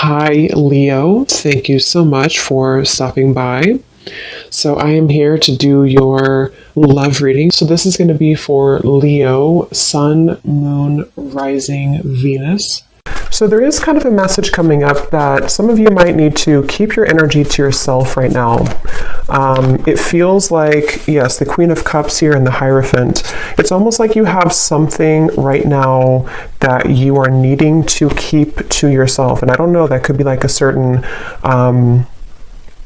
Hi, Leo. Thank you so much for stopping by. So, I am here to do your love reading. So, this is going to be for Leo, Sun, Moon, Rising, Venus. So, there is kind of a message coming up that some of you might need to keep your energy to yourself right now. It feels like, yes, the Queen of Cups here and the Hierophant. It's almost like you have something right now that you are needing to keep to yourself. And I don't know, that could be like a certain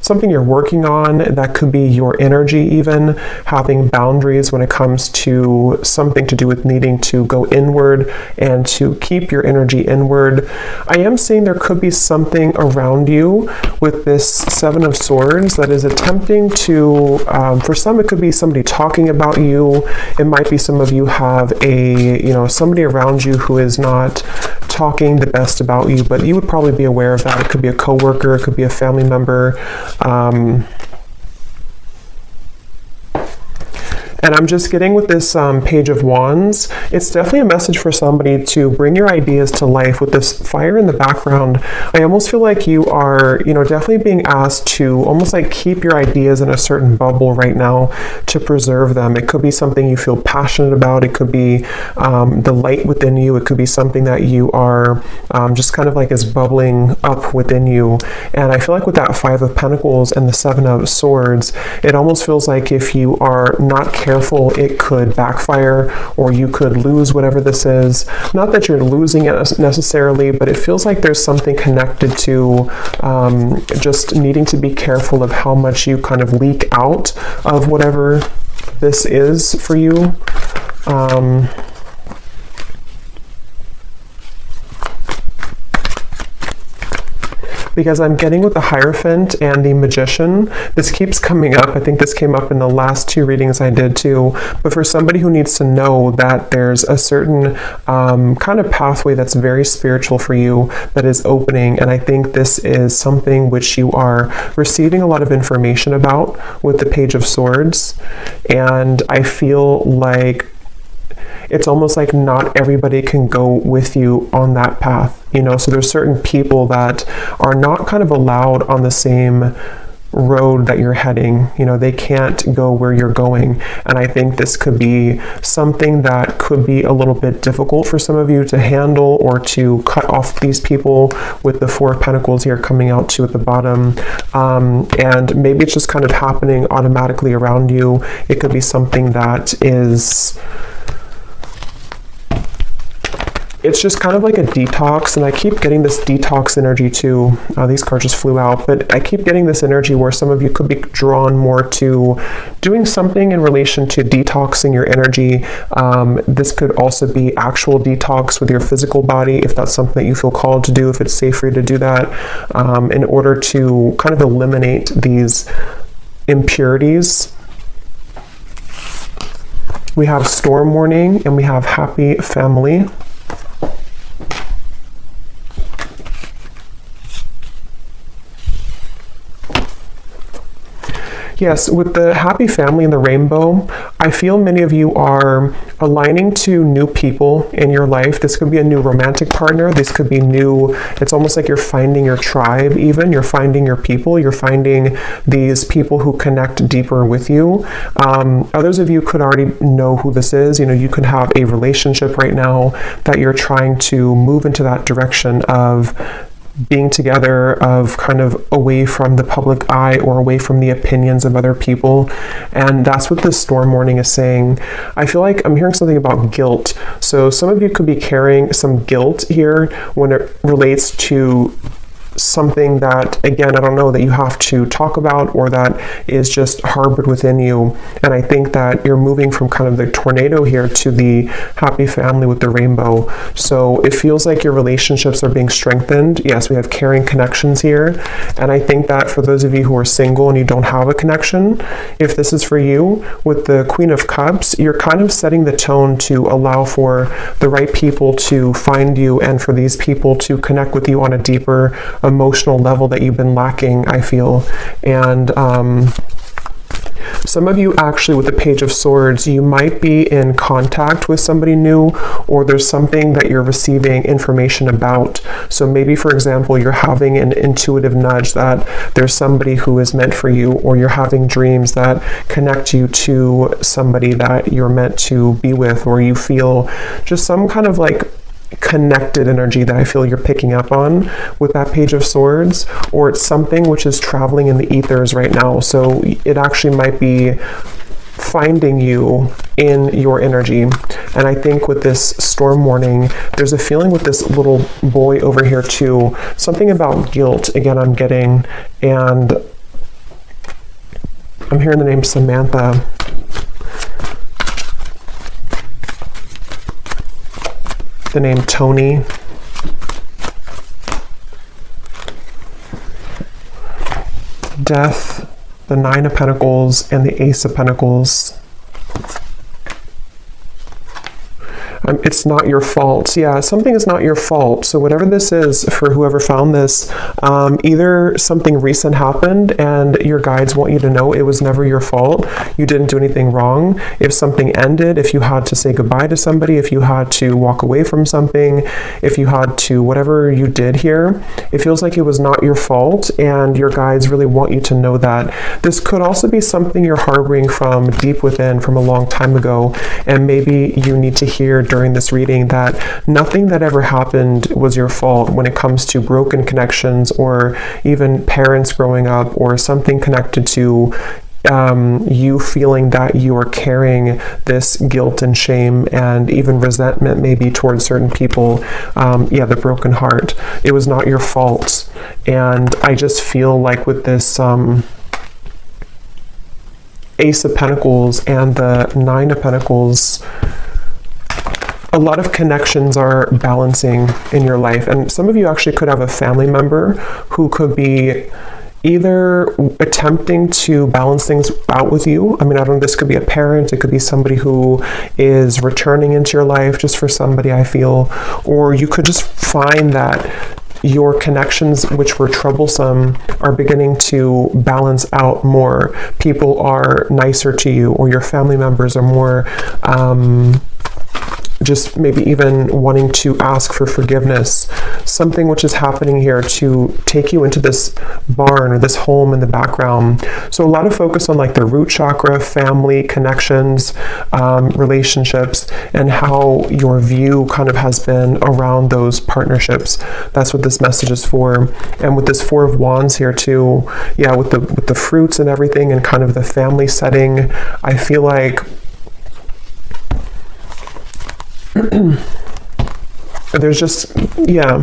something you're working on. That could be your energy, even having boundaries when it comes to something to do with needing to go inward and to keep your energy inward. I am seeing there could be something around you with this Seven of Swords that is attempting to, for some it could be somebody talking about you. It might be some of you have somebody around you who is not talking the best about you, but you would probably be aware of that. It could be a coworker, it could be a family member. And I'm just getting with this Page of Wands, it's definitely a message for somebody to bring your ideas to life. With this fire in the background, I almost feel like you are, definitely being asked to almost like keep your ideas in a certain bubble right now to preserve them. It could be something you feel passionate about. It could be the light within you. It could be something that you are just kind of like is bubbling up within you. And I feel like with that Five of Pentacles and the Seven of Swords, it almost feels like if you are not careful, it could backfire, or you could lose whatever this is. Not that you're losing it necessarily, but it feels like there's something connected to just needing to be careful of how much you kind of leak out of whatever this is for you. Because I'm getting with the Hierophant and the Magician, this keeps coming up. I think this came up in the last two readings I did too. But for somebody who needs to know that there's a certain kind of pathway that's very spiritual for you that is opening, and I think this is something which you are receiving a lot of information about with the Page of Swords. And I feel like it's almost like not everybody can go with you on that path, so there's certain people that are not kind of allowed on the same road that you're heading. They can't go where you're going. And I think this could be something that could be a little bit difficult for some of you to handle, or to cut off these people with the Four of Pentacles here coming out too at the bottom. And maybe it's just kind of happening automatically around you. It could be something that is... it's just kind of like a detox, and I keep getting this detox energy too. These cards just flew out, but I keep getting this energy where some of you could be drawn more to doing something in relation to detoxing your energy. This could also be actual detox with your physical body, if that's something that you feel called to do, if it's safe for you to do that, in order to kind of eliminate these impurities. We have Storm Warning and we have Happy Family. Yes, with the Happy Family and the Rainbow, I feel many of you are aligning to new people in your life. This could be a new romantic partner. This could be new. It's almost like you're finding your tribe even. You're finding your people. You're finding these people who connect deeper with you. Others of you could already know who this is. You could have a relationship right now that you're trying to move into that direction of being together, of kind of away from the public eye or away from the opinions of other people. And that's what this Storm Warning is saying. I feel like I'm hearing something about guilt. So some of you could be carrying some guilt here when it relates to something that, again, I don't know, that you have to talk about, or that is just harbored within you. And I think that you're moving from kind of the tornado here to the Happy Family with the Rainbow. So it feels like your relationships are being strengthened. Yes, we have caring connections here. And I think that for those of you who are single and you don't have a connection, if this is for you, with the Queen of Cups, you're kind of setting the tone to allow for the right people to find you, and for these people to connect with you on a deeper emotional level that you've been lacking, I feel. And Some of you actually with the Page of Swords, you might be in contact with somebody new, or there's something that you're receiving information about. So maybe, for example, you're having an intuitive nudge that there's somebody who is meant for you, or you're having dreams that connect you to somebody that you're meant to be with, or you feel just some kind of like connected energy that I feel you're picking up on with that Page of Swords, or it's something which is traveling in the ethers right now. So it actually might be finding you in your energy. And I think with this storm warning, there's a feeling with this little boy over here too, something about guilt, again, I'm getting, and I'm hearing the name Samantha. The name Tony. Death, the Nine of Pentacles, and the Ace of Pentacles. It's not your fault. Yeah, something is not your fault. So whatever this is, for whoever found this, either something recent happened and your guides want you to know it was never your fault. You didn't do anything wrong. If something ended, if you had to say goodbye to somebody, if you had to walk away from something, if you had to, whatever you did here, it feels like it was not your fault, and your guides really want you to know that. This could also be something you're harboring from deep within from a long time ago, and maybe you need to hear during this reading that nothing that ever happened was your fault when it comes to broken connections, or even parents growing up, or something connected to you feeling that you are carrying this guilt and shame and even resentment maybe towards certain people. Yeah, the broken heart. It was not your fault. And I just feel like with this Ace of Pentacles and the Nine of Pentacles, a lot of connections are balancing in your life. And some of you actually could have a family member who could be either attempting to balance things out with you. I mean, I don't know, this could be a parent, it could be somebody who is returning into your life just for somebody, I feel, or you could just find that your connections, which were troublesome, are beginning to balance out more. People are nicer to you, or your family members are more just maybe even wanting to ask for forgiveness. Something which is happening here to take you into this barn or this home in the background. So a lot of focus on like the root chakra, family, connections, relationships, and how your view kind of has been around those partnerships. That's what this message is for. And with this Four of Wands here too, yeah, with the fruits and everything, and kind of the family setting, I feel like there's just, yeah.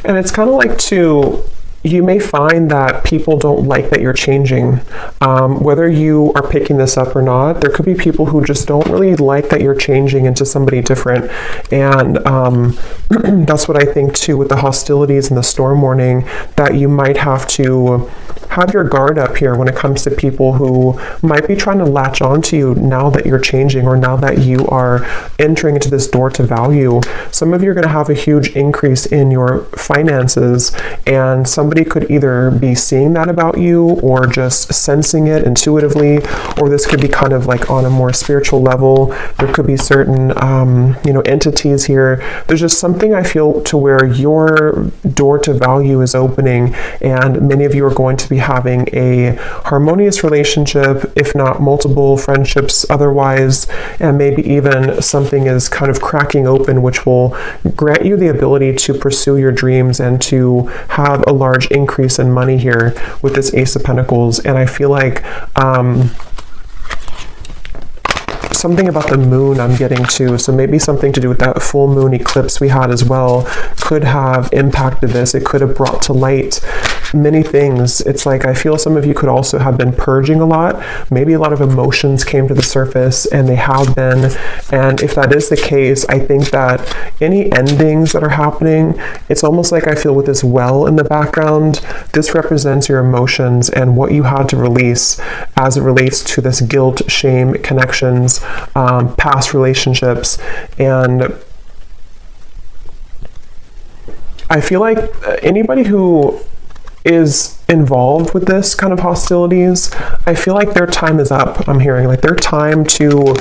And it's kind of like you may find that people don't like that you're changing. Whether you are picking this up or not, there could be people who just don't really like that you're changing into somebody different. And that's what I think too with the hostilities and the storm warning, that you might have to have your guard up here when it comes to people who might be trying to latch on to you now that you're changing, or now that you are entering into this door to value. Some of you are going to have a huge increase in your finances, and somebody could either be seeing that about you, or just sensing it intuitively, or this could be kind of like on a more spiritual level. There could be certain entities here. There's just something I feel to where your door to value is opening, and many of you are going to be having a harmonious relationship, if not multiple friendships otherwise, and maybe even something is kind of cracking open, which will grant you the ability to pursue your dreams and to have a large increase in money here with this Ace of Pentacles. And I feel like something about the moon I'm getting to, so maybe something to do with that full moon eclipse we had as well, could have impacted this. It could have brought to light many things. It's like I feel some of you could also have been purging a lot. Maybe a lot of emotions came to the surface, and they have been. And if that is the case, I think that any endings that are happening, it's almost like I feel with this well in the background, this represents your emotions and what you had to release as it relates to this guilt, shame, connections, past relationships. And I feel like anybody who is involved with this kind of hostilities, I feel like their time is up. I'm hearing like their time to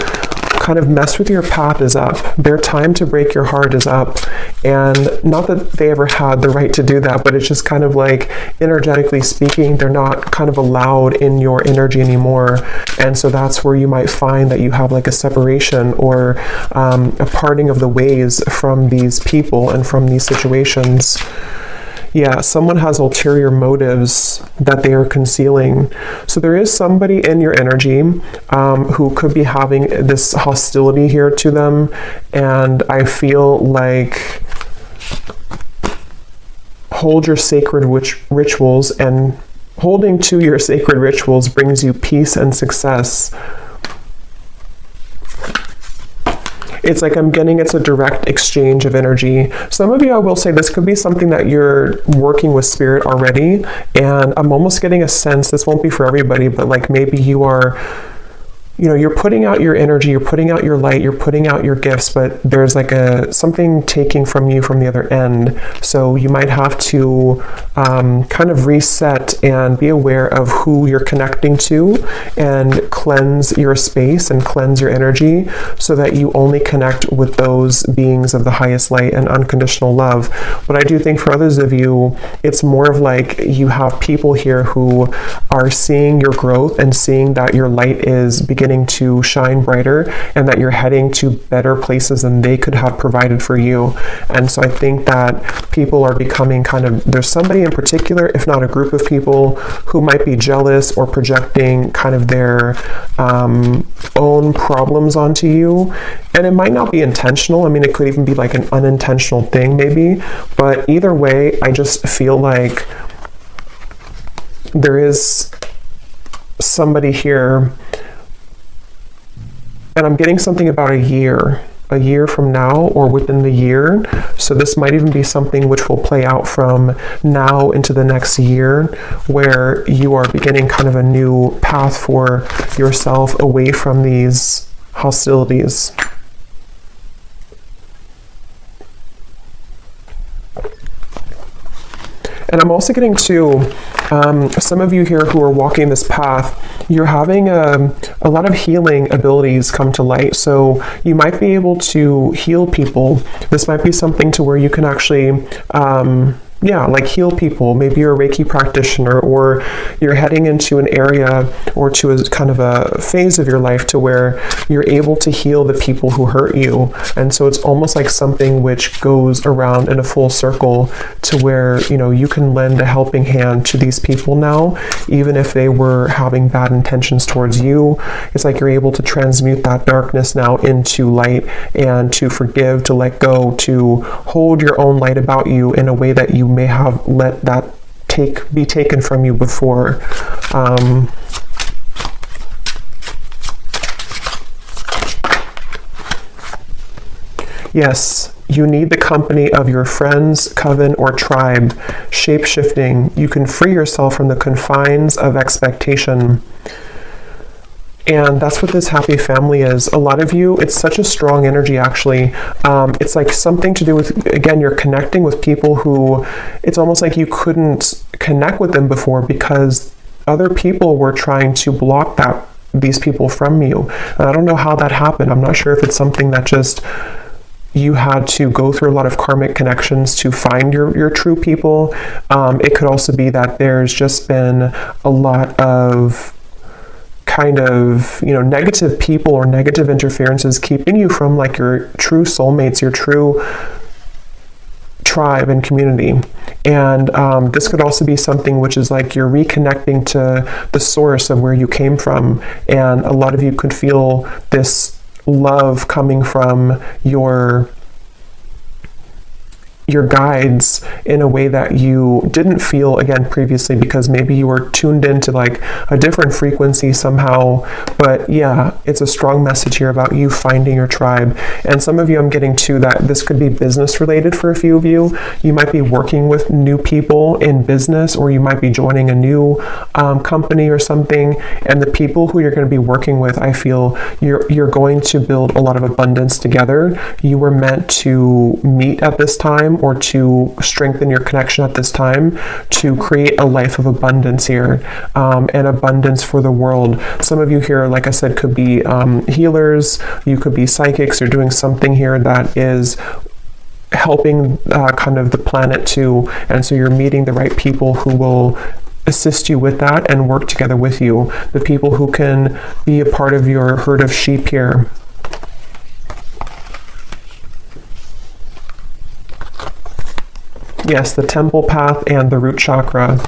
kind of mess with your path is up. Their time to break your heart is up. And not that they ever had the right to do that, but it's just kind of like, energetically speaking, they're not kind of allowed in your energy anymore. And so that's where you might find that you have like a separation or a parting of the ways from these people and from these situations. Yeah, someone has ulterior motives that they are concealing. So there is somebody in your energy who could be having this hostility here to them. And I feel like hold your sacred rituals, and holding to your sacred rituals brings you peace and success. It's like I'm getting it's a direct exchange of energy. Some of you, I will say, this could be something that you're working with spirit already, and I'm almost getting a sense, this won't be for everybody, but like maybe you are, you know, you're putting out your energy, you're putting out your light, you're putting out your gifts, but there's like something taking from you from the other end. So you might have to kind of reset and be aware of who you're connecting to, and cleanse your space and cleanse your energy so that you only connect with those beings of the highest light and unconditional love. But I do think for others of you, it's more of like you have people here who are seeing your growth and seeing that your light is beginning to shine brighter, and that you're heading to better places than they could have provided for you. And so I think that people are becoming kind of, there's somebody in particular, if not a group of people, who might be jealous or projecting kind of their own problems onto you. And it might not be intentional. I mean, it could even be like an unintentional thing maybe, but either way, I just feel like there is somebody here. And I'm getting something about a year from now, or within the year. So this might even be something which will play out from now into the next year, where you are beginning kind of a new path for yourself away from these hostilities. And I'm also getting to some of you here who are walking this path, you're having a lot of healing abilities come to light. So you might be able to heal people. This might be something to where you can actually like heal people. Maybe you're a Reiki practitioner, or you're heading into an area or to a kind of a phase of your life to where you're able to heal the people who hurt you. And so it's almost like something which goes around in a full circle to where, you know, you can lend a helping hand to these people now, even if they were having bad intentions towards you. It's like you're able to transmute that darkness now into light, and to forgive, to let go, to hold your own light about you in a way that you may have let that be taken from you before. Yes, you need the company of your friends, coven, or tribe. Shape-shifting. You can free yourself from the confines of expectation. And that's what this happy family is. A lot of you, it's such a strong energy, actually. It's like something to do with, again, you're connecting with people who, it's almost like you couldn't connect with them before because other people were trying to block these people from you. And I don't know how that happened. I'm not sure if it's something that just you had to go through a lot of karmic connections to find your true people. It could also be that there's just been a lot of kind of, you know, negative people or negative interferences keeping you from like your true soulmates, your true tribe and community. And this could also be something which is like you're reconnecting to the source of where you came from. And a lot of you could feel this love coming from your your guides in a way that you didn't feel, again, previously, because maybe you were tuned into like a different frequency somehow. But yeah, it's a strong message here about you finding your tribe. And some of you, I'm getting to that this could be business related for a few of you. You might be working with new people in business, or you might be joining a new company or something. And the people who you're going to be working with, I feel you're going to build a lot of abundance together. You were meant to meet at this time, or to strengthen your connection at this time, to create a life of abundance here, and abundance for the world. Some of you here, like I said, could be healers, you could be psychics. You're doing something here that is helping kind of the planet too, and so you're meeting the right people who will assist you with that and work together with you, the people who can be a part of your herd of sheep here. Yes, the temple path and the root chakra.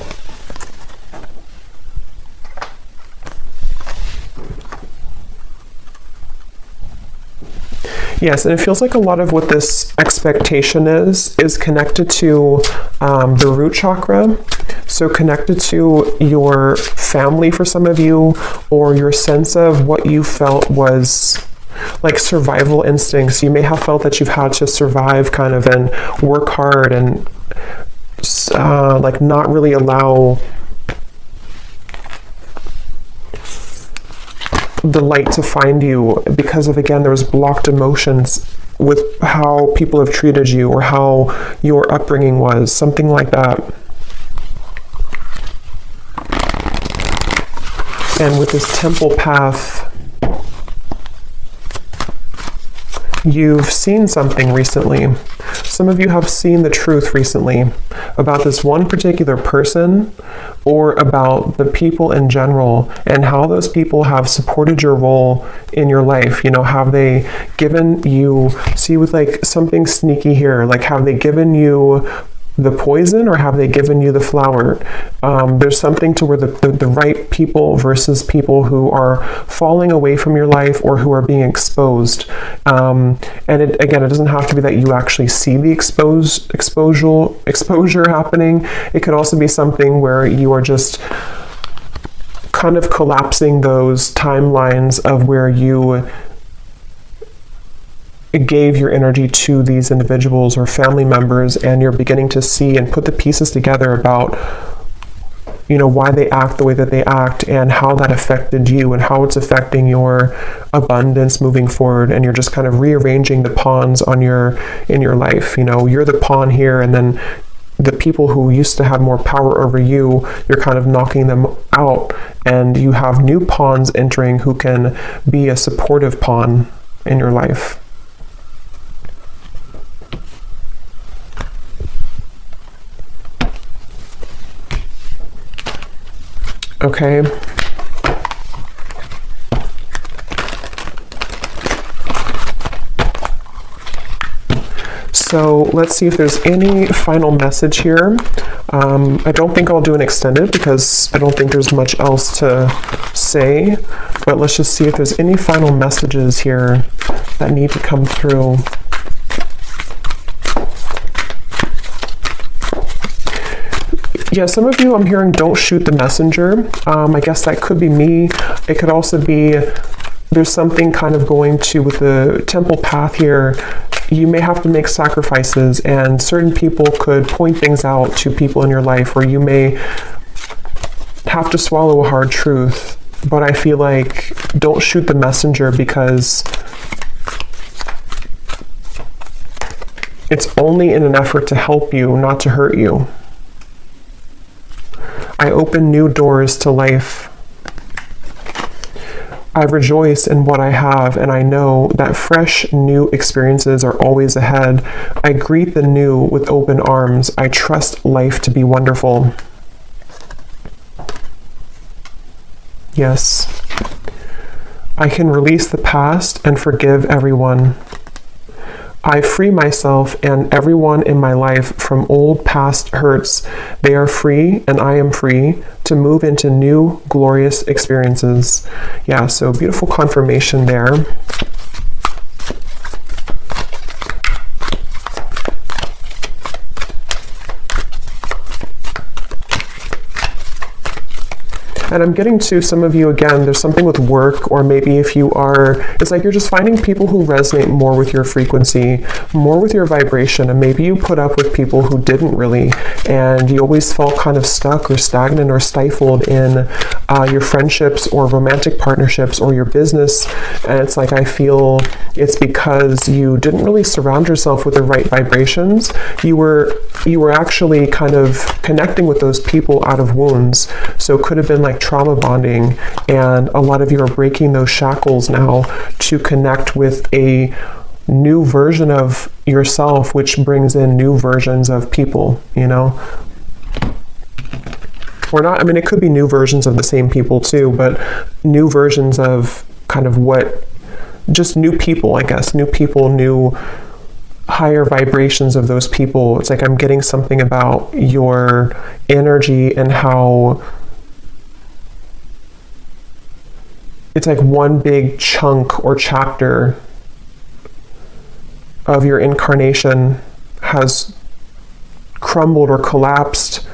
Yes, and it feels like a lot of what this expectation is connected to the root chakra. So connected to your family for some of you, or your sense of what you felt was like survival instincts. You may have felt that you've had to survive kind of and work hard and like not really allow the light to find you because of, again, there was blocked emotions with how people have treated you or how your upbringing was, something like that. And with this temple path, you've seen something recently. Some of you have seen the truth recently about this one particular person, or about the people in general, and how those people have supported your role in your life. You know, have they given you, see with like something sneaky here, like have they given you the poison, or have they given you the flower? There's something to where the right people versus people who are falling away from your life or who are being exposed. And it doesn't have to be that you actually see the exposure happening. It could also be something where you are just kind of collapsing those timelines of where you gave your energy to these individuals or family members, and you're beginning to see and put the pieces together about, you know, why they act the way that they act and how that affected you and how it's affecting your abundance moving forward. And you're just kind of rearranging the pawns in your life. You know, you're the pawn here, and then the people who used to have more power over you, you're kind of knocking them out, and you have new pawns entering who can be a supportive pawn in your life. Okay. So let's see if there's any final message here. I don't think I'll do an extended because I don't think there's much else to say, but let's just see if there's any final messages here that need to come through. Yeah, some of you I'm hearing don't shoot the messenger. I guess that could be me. It could also be there's something kind of going to with the temple path here. You may have to make sacrifices, and certain people could point things out to people in your life, or you may have to swallow a hard truth. But I feel like don't shoot the messenger, because it's only in an effort to help you, not to hurt you. I open new doors to life. I rejoice in what I have, and I know that fresh new experiences are always ahead. I greet the new with open arms. I trust life to be wonderful. Yes. I can release the past and forgive everyone. I free myself and everyone in my life from old past hurts. They are free, and I am free to move into new glorious experiences. Yeah, so beautiful confirmation there. And I'm getting to some of you again, there's something with work, or maybe if you are, it's like you're just finding people who resonate more with your frequency, more with your vibration, and maybe you put up with people who didn't really, and you always felt kind of stuck or stagnant or stifled in your friendships or romantic partnerships or your business. And it's like, I feel it's because you didn't really surround yourself with the right vibrations. You were actually kind of connecting with those people out of wounds. So it could have been like trauma bonding, and a lot of you are breaking those shackles now to connect with a new version of yourself, which brings in new versions of people, you know? Or not, I mean, it could be new versions of the same people too, but new versions of kind of what, just new people, I guess, new people, new higher vibrations of those people. It's like I'm getting something about your energy and how it's like one big chunk or chapter of your incarnation has crumbled or collapsed,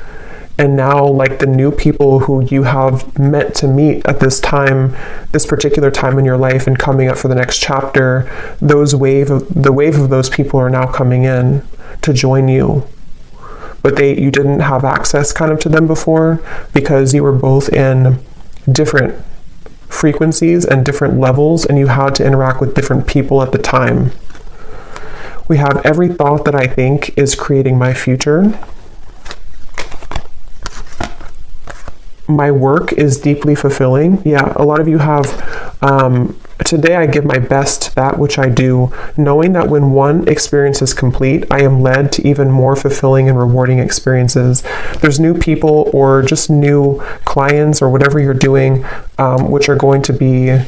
and now like the new people who you have meant to meet at this time, this particular time in your life and coming up for the next chapter, the wave of those people are now coming in to join you. But you didn't have access kind of to them before because you were both in different frequencies and different levels, and you had to interact with different people at the time. We have every thought that I think is creating my future. My work is deeply fulfilling. Yeah, a lot of you have, today I give my best to that which I do, knowing that when one experience is complete, I am led to even more fulfilling and rewarding experiences. There's new people or just new clients or whatever you're doing, which are going to be,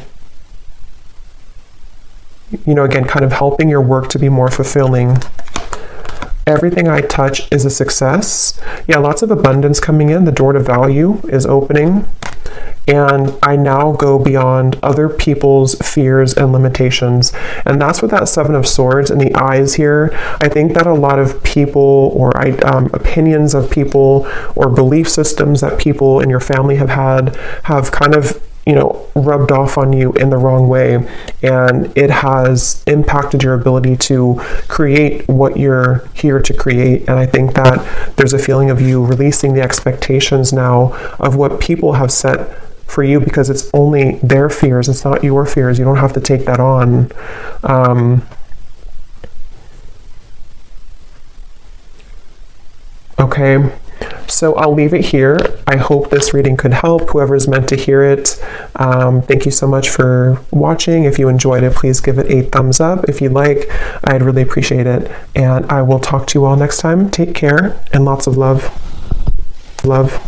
you know, again, kind of helping your work to be more fulfilling. Everything I touch is a success. Yeah, lots of abundance coming in. The door to value is opening. And I now go beyond other people's fears and limitations. And that's what that Seven of Swords and the eyes here. I think that a lot of people or opinions of people or belief systems that people in your family have had have kind of, you know, rubbed off on you in the wrong way, and it has impacted your ability to create what you're here to create. And I think that there's a feeling of you releasing the expectations now of what people have set for you, because it's only their fears, it's not your fears. You don't have to take that on. Okay. So I'll leave it here. I hope this reading could help whoever's meant to hear it. Thank you so much for watching. If you enjoyed it, please give it a thumbs up. If you like, I'd really appreciate it. And I will talk to you all next time. Take care and lots of love. Love.